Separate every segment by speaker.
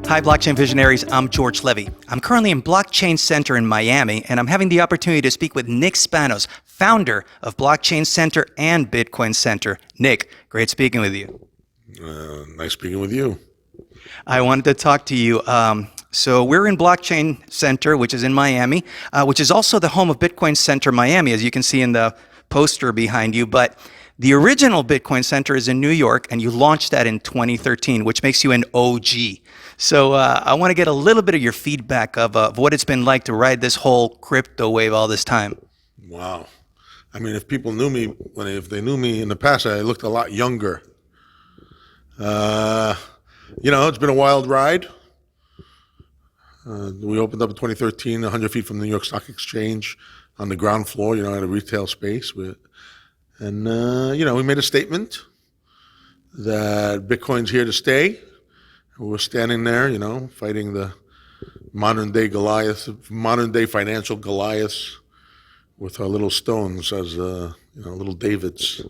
Speaker 1: Hi, blockchain visionaries. I'm George Levy. I'm currently in Blockchain Center in Miami, and I'm having the opportunity to speak with Nick Spanos, founder of Blockchain Center and Bitcoin Center. Nick, great speaking with you.
Speaker 2: Nice speaking with you.
Speaker 1: I wanted to talk to you. So we're in Blockchain Center, which is in Miami, which is also the home of Bitcoin Center Miami, as you can see in the poster behind you. But the original Bitcoin Center is in New York, and you launched that in 2013, which makes you an OG. So I want to get a little bit of your feedback of what it's been like to ride this whole crypto wave all this time.
Speaker 2: Wow. I mean, if people knew me, if they knew me in the past, I looked a lot younger. It's been a wild ride. We opened up in 2013, 100 feet from the New York Stock Exchange on the ground floor, at a retail space. We made a statement that Bitcoin's here to stay. We're standing there, fighting the modern day financial Goliaths with our little stones as, little Davids.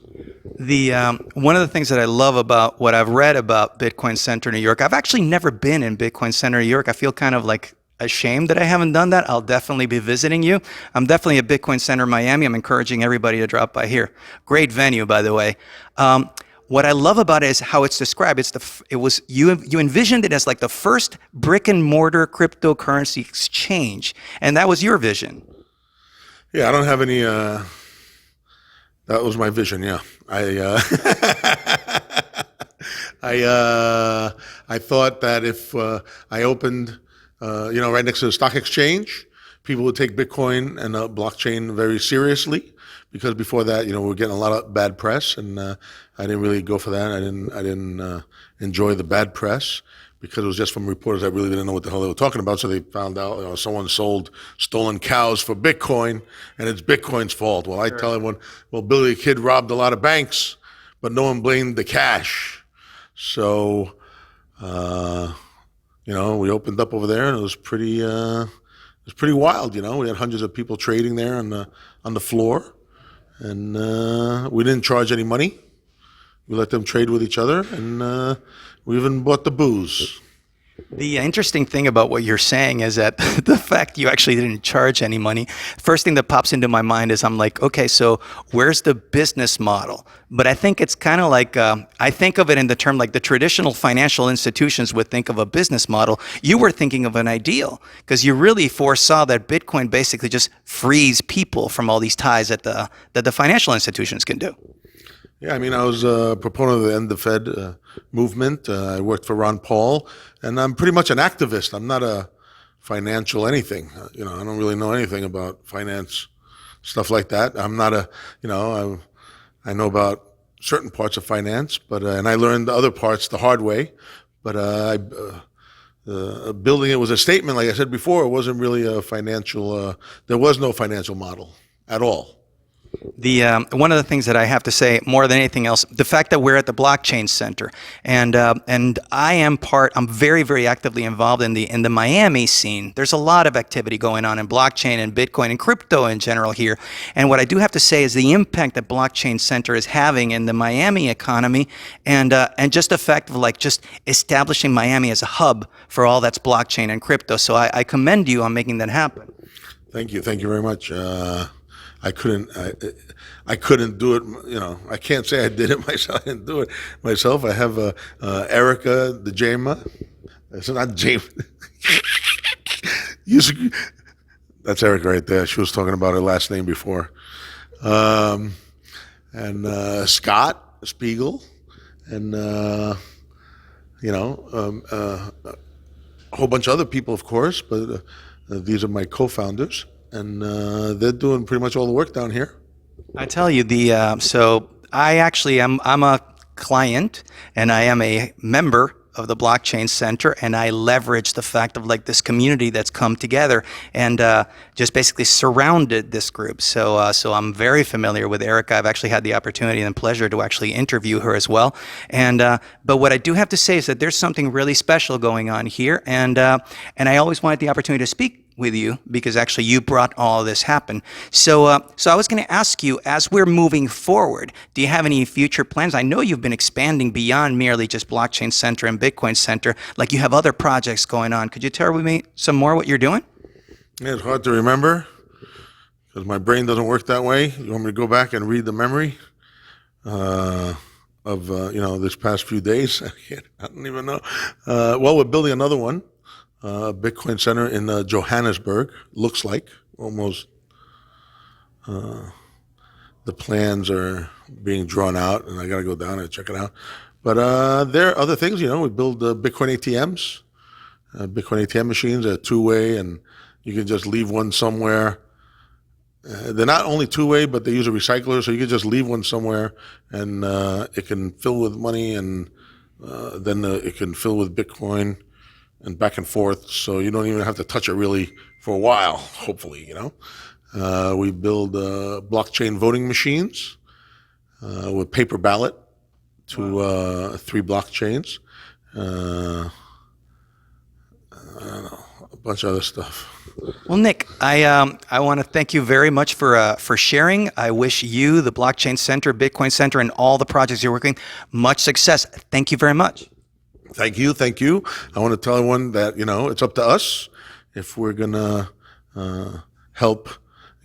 Speaker 1: One of the things that I love about what I've read about Bitcoin Center New York, I've actually never been in Bitcoin Center New York. I feel kind of like ashamed that I haven't done that. I'll definitely be visiting you. I'm definitely at Bitcoin Center Miami. I'm encouraging everybody to drop by here. Great venue, by the way. What I love about it is how it's described. You envisioned it as like the first brick and mortar cryptocurrency exchange, and that was your vision.
Speaker 2: Yeah, I don't have any. That was my vision. Yeah, I thought that if I opened, right next to the stock exchange, people would take Bitcoin and blockchain very seriously. Because before that, we were getting a lot of bad press, and I didn't really go for that. I didn't enjoy the bad press because it was just from reporters that really didn't know what the hell they were talking about. So they found out someone sold stolen cows for Bitcoin, and it's Bitcoin's fault. Well, I tell everyone, Billy the Kid robbed a lot of banks, but no one blamed the cash. So, we opened up over there, and it was pretty wild. We had hundreds of people trading there on the floor. And we didn't charge any money. We let them trade with each other, and we even bought the booze.
Speaker 1: The interesting thing about what you're saying is that the fact you actually didn't charge any money, first thing that pops into my mind is I'm like, okay, so where's the business model? But I think it's kind of like, I think of it in the term like the traditional financial institutions would think of a business model. You were thinking of an ideal because you really foresaw that Bitcoin basically just frees people from all these ties that the financial institutions can do.
Speaker 2: Yeah, I mean, I was a proponent of the End the Fed movement. I worked for Ron Paul, and I'm pretty much an activist. I'm not a financial anything. I don't really know anything about finance, stuff like that. I'm not I know about certain parts of finance, but and I learned the other parts the hard way. But building it was a statement, like I said before. It wasn't really a financial. There was no financial model at all.
Speaker 1: One of the things that I have to say more than anything else, the fact that we're at the Blockchain Center, and I'm very, very actively involved in the Miami scene. There's a lot of activity going on in blockchain and Bitcoin and crypto in general here. And what I do have to say is the impact that Blockchain Center is having in the Miami economy, and just the fact of like just establishing Miami as a hub for all that's blockchain and crypto. So I commend you on making that happen.
Speaker 2: Thank you very much. I couldn't do it. I can't say I did it myself. I didn't do it myself. I have Erica, the Jama. It's not Jama. That's Erica right there. She was talking about her last name before. And Scott Spiegel, and a whole bunch of other people, of course. But these are my co-founders. And they're doing pretty much all the work down here.
Speaker 1: I tell you, so I actually I'm a client, and I am a member of the Blockchain Center, and I leverage the fact of like this community that's come together and just basically surrounded this group. So I'm very familiar with Erica. I've actually had the opportunity and pleasure to actually interview her as well. And but what I do have to say is that there's something really special going on here, and I always wanted the opportunity to speak with you because actually you brought all this happen. So, so I was going to ask you, as we're moving forward, do you have any future plans? I know you've been expanding beyond merely just Blockchain Center and Bitcoin Center. Like you have other projects going on. Could you tell me some more what you're doing?
Speaker 2: Yeah, it's hard to remember because my brain doesn't work that way. You want me to go back and read the memory of this past few days? I don't even know. Well, we're building another one, Bitcoin Center in Johannesburg. Looks like almost. The plans are being drawn out, and I got to go down and check it out. But there are other things. We build Bitcoin ATMs, Bitcoin ATM machines, a two-way, and you can just leave one somewhere. They're not only two-way, but they use a recycler, so you can just leave one somewhere, and it can fill with money, and then it can fill with Bitcoin, and back and forth. So you don't even have to touch it really for a while. Hopefully, we build blockchain voting machines with paper ballot to 3 blockchains. I don't know, a bunch of other stuff.
Speaker 1: Well, Nick, I want to thank you very much for sharing. I wish you, the Blockchain Center, Bitcoin Center, and all the projects you're working, much success. Thank you very much.
Speaker 2: Thank you. I want to tell everyone that, it's up to us if we're going to help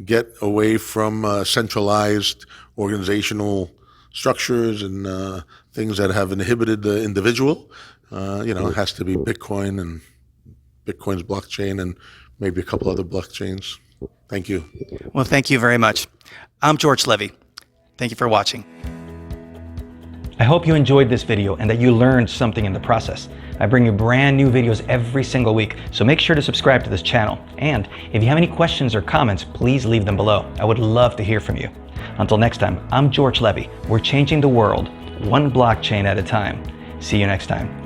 Speaker 2: get away from centralized organizational structures and things that have inhibited the individual. It has to be Bitcoin and Bitcoin's blockchain and maybe a couple other blockchains. Thank you.
Speaker 1: Well, thank you very much. I'm George Levy. Thank you for watching. I hope you enjoyed this video and that you learned something in the process. I bring you brand new videos every single week, so make sure to subscribe to this channel. And if you have any questions or comments, please leave them below. I would love to hear from you. Until next time, I'm George Levy. We're changing the world, one blockchain at a time. See you next time.